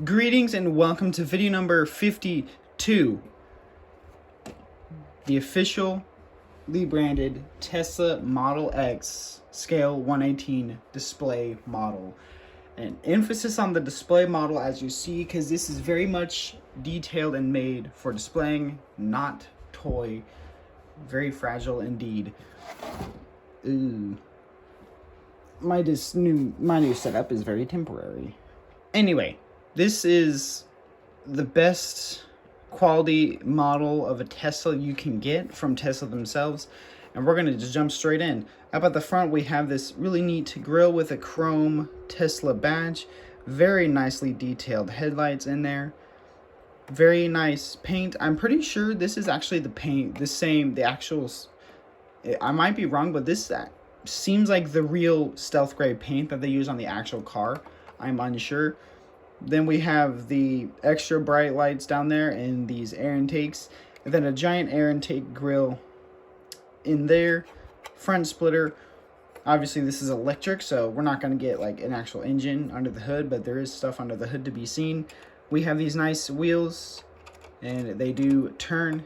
Greetings and welcome to video number 52, the officially branded Tesla Model X scale 118 display model. And emphasis on the display model, as you see, because this is very much detailed and made for displaying, not toy. Very fragile indeed. Ooh. My new setup is very temporary. Anyway, this is the best quality model of a Tesla you can get from Tesla themselves. And we're going to just jump straight in. Up at the front, we have this really neat grille with a chrome Tesla badge. Very nicely detailed headlights in there. Very nice paint. I'm pretty sure this is actually the paint, the actual, I might be wrong, but this seems like the real stealth gray paint that they use on the actual car. I'm unsure. Then we have the extra bright lights down there and these air intakes. And then a giant air intake grill in there. Front splitter. Obviously this is electric, so we're not going to get like an actual engine under the hood, but there is stuff under the hood to be seen. We have these nice wheels, and they do turn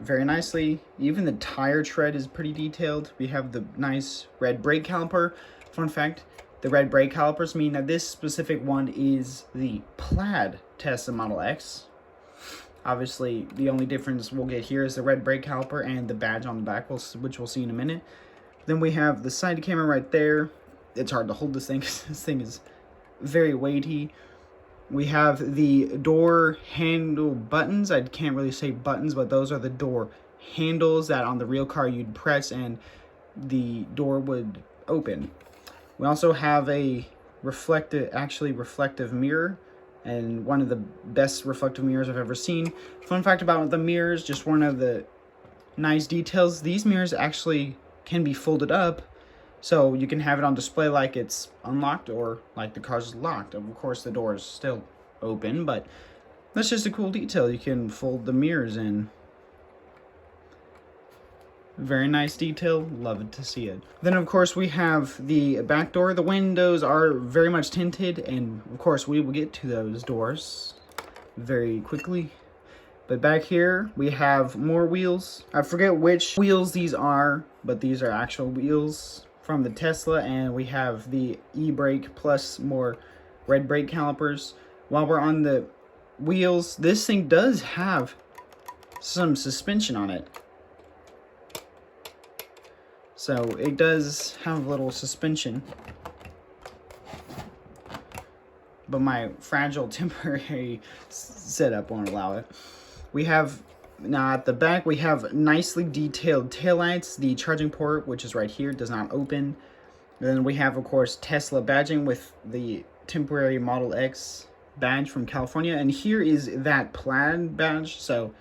very nicely. Even the tire tread is pretty detailed. We have the nice red brake caliper. Fun fact, the red brake calipers mean that this specific one is the Plaid Tesla Model X. Obviously, the only difference we'll get here is the red brake caliper and the badge on the back, which we'll see in a minute. Then we have the side camera right there. It's hard to hold this thing because this thing is very weighty. We have the door handle buttons. I can't really say buttons, but those are the door handles that on the real car you'd press and the door would open. We also have a reflective mirror, and one of the best reflective mirrors I've ever seen. Fun fact about the mirrors, just one of the nice details, these mirrors actually can be folded up, so you can have it on display like it's unlocked or like the car's locked. Of course, the door is still open, but that's just a cool detail. You can fold the mirrors in. Very nice detail. Love it to see it. Then, of course, we have the back door. The windows are very much tinted, and, of course, we will get to those doors very quickly. But back here, we have more wheels. I forget which wheels these are, but these are actual wheels from the Tesla, and we have the e-brake plus more red brake calipers. While we're on the wheels, this thing does have some suspension on it. So it does have a little suspension, but my fragile temporary setup won't allow it. We have, now at the back, we have nicely detailed taillights. The charging port, which is right here, does not open. And then we have, of course, Tesla badging with the temporary Model X badge from California. And here is that Plaid badge. So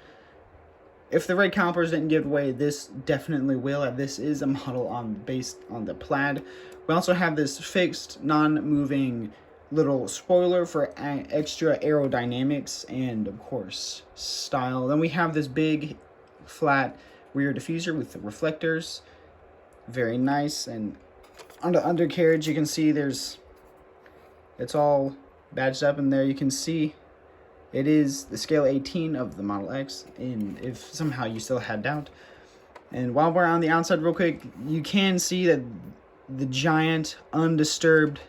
if the red calipers didn't give away, this definitely will. This is a model based on the Plaid. We also have this fixed, non-moving little spoiler for extra aerodynamics and, of course, style. Then we have this big, flat rear diffuser with the reflectors. Very nice. And on the undercarriage, you can see it's all badged up, and there you can see it is the scale 18 of the Model X, and if somehow you still had doubt. And while we're on the outside real quick, you can see that the giant undisturbed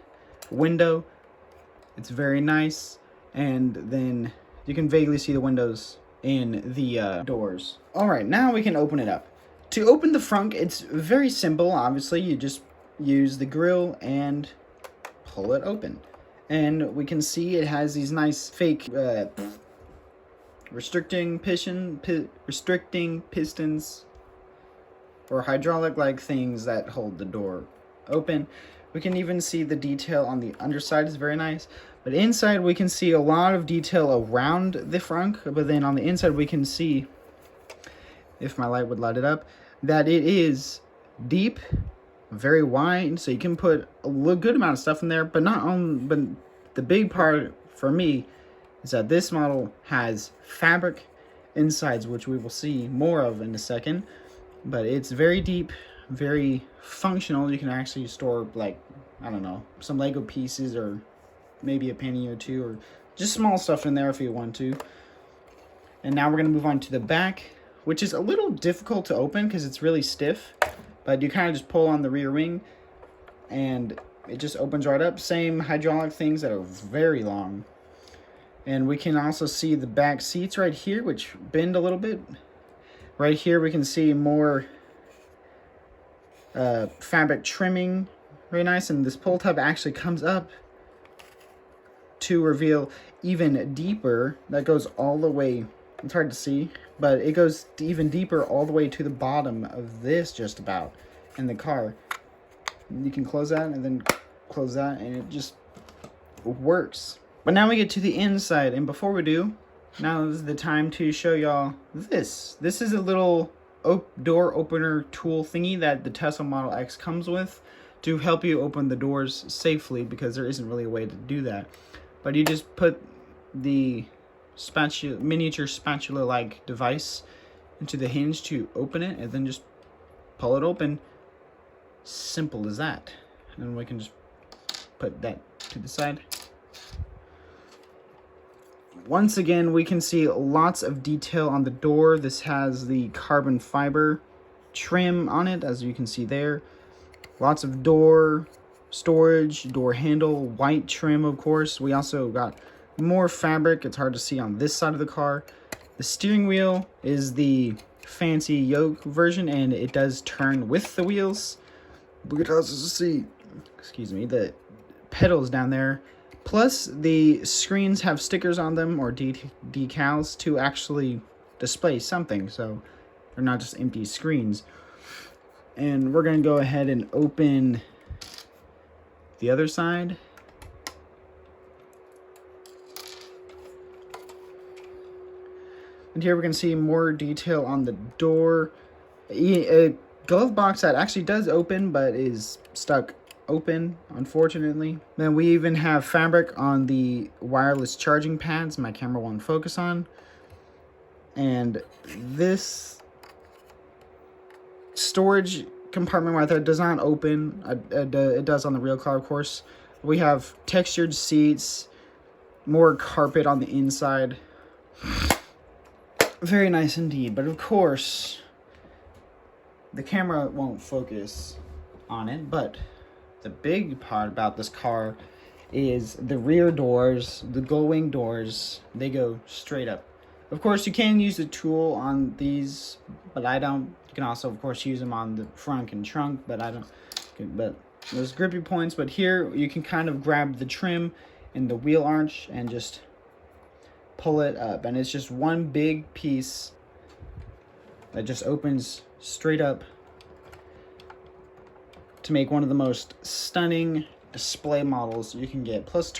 window. It's very nice. And then you can vaguely see the windows in the doors. Alright, now we can open it up. To open the front, it's very simple. Obviously, you just use the grill and pull it open. And we can see it has these nice fake restricting pistons or hydraulic-like things that hold the door open. We can even see the detail on the underside is very nice. But inside we can see a lot of detail around the front. But then on the inside we can see, if my light would light it up, that it is deep, very wide, so you can put a good amount of stuff in there. But the big part for me is that this model has fabric insides, which we will see more of in a second. But it's very deep, very functional. You can actually store, like, I don't know, some Lego pieces or maybe a penny or two, or just small stuff in there if you want to. And now we're going to move on to the back, which is a little difficult to open because it's really stiff. But you kind of just pull on the rear wing, and it just opens right up. Same hydraulic things that are very long. And we can also see the back seats right here, which bend a little bit. Right here we can see more fabric trimming, very nice. And this pull tab actually comes up to reveal even deeper. That goes all the way, it's hard to see, but it goes even deeper all the way to the bottom of this, just about, in the car. You can close that and then close that, and it just works. But now we get to the inside, and before we do, now is the time to show y'all this. This is a little door opener tool thingy that the Tesla Model X comes with to help you open the doors safely, because there isn't really a way to do that. But you just put the miniature spatula-like device into the hinge to open it, and then just pull it open. Simple as that. And we can just put that to the side. Once again, we can see lots of detail on the door. This has the carbon fiber trim on it, as you can see there. Lots of door storage, door handle, white trim, of course. We also got more fabric. It's hard to see on this side of the car. The steering wheel is the fancy yoke version, and it does turn with the wheels. We can also see, excuse me, the pedals down there. Plus, the screens have stickers on them, or decals, to actually display something, so they're not just empty screens. And we're going to go ahead and open the other side. And here we can see more detail on the door. A glove box that actually does open, but is stuck open, unfortunately. Then we even have fabric on the wireless charging pads my camera won't focus on. And this storage compartment right there does not open. It does on the real car, of course. We have textured seats, more carpet on the inside. Very nice indeed, but of course the camera won't focus on it. But the big part about this car is the rear doors, the gull-wing doors. They go straight up. Of course, you can use the tool on these, but I don't. You can also, of course, use them on the front and trunk, but I don't. But there's grippy points. But here, you can kind of grab the trim and the wheel arch and just pull it up. And it's just one big piece that just opens straight up to make one of the most stunning display models you can get. Plus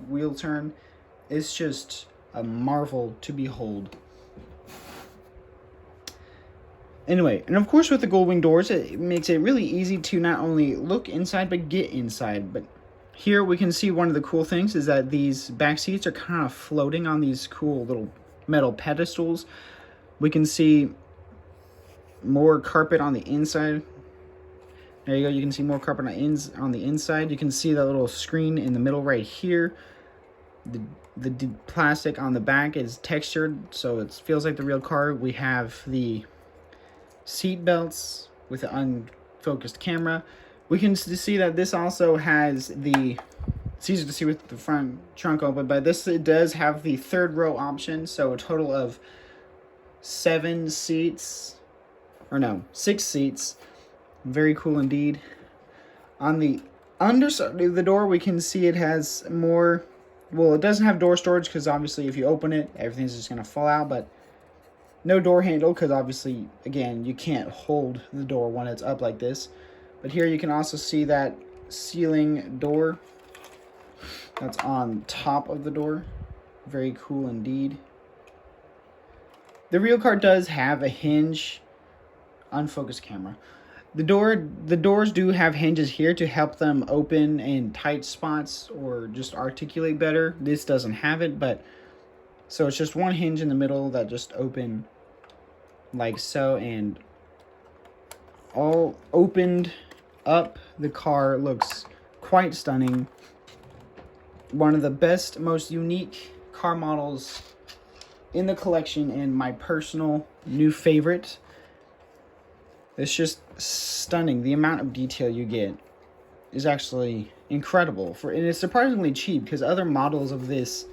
wheel turn, it's just a marvel to behold. Anyway, and of course with the gull-wing doors, it makes it really easy to not only look inside, but get inside. But here we can see one of the cool things is that these back seats are kind of floating on these cool little metal pedestals. We can see more carpet on the inside. There you go. You can see more carpet on the inside. You can see that little screen in the middle right here. The plastic on the back is textured, so it feels like the real car. We have the seat belts with the unfocused camera. We can see that this also has the, it's easier to see with the front trunk open, but it does have the third row option, so a total of 6 seats. Very cool indeed. On the underside of the door, we can see it has more, well, it doesn't have door storage because obviously if you open it, everything's just going to fall out, but no door handle because obviously, again, you can't hold the door when it's up like this. But here you can also see that ceiling door that's on top of the door. Very cool indeed. The real car does have a hinge. Unfocused camera. The doors do have hinges here to help them open in tight spots or just articulate better. This doesn't have it, but so it's just one hinge in the middle that just open like so, and all opened up. The car looks quite stunning. one of the best, most unique car models in the collection, and my personal new favorite. It's just stunning. The amount of detail you get is actually incredible, and it's surprisingly cheap, because other models of this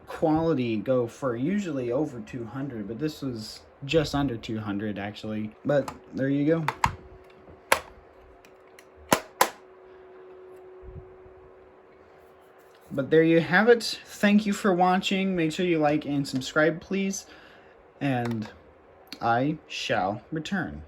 quality go for usually over 200, but this was just under 200 actually. But there you go. But there you have it. Thank you for watching. Make sure you like and subscribe, please. And I shall return.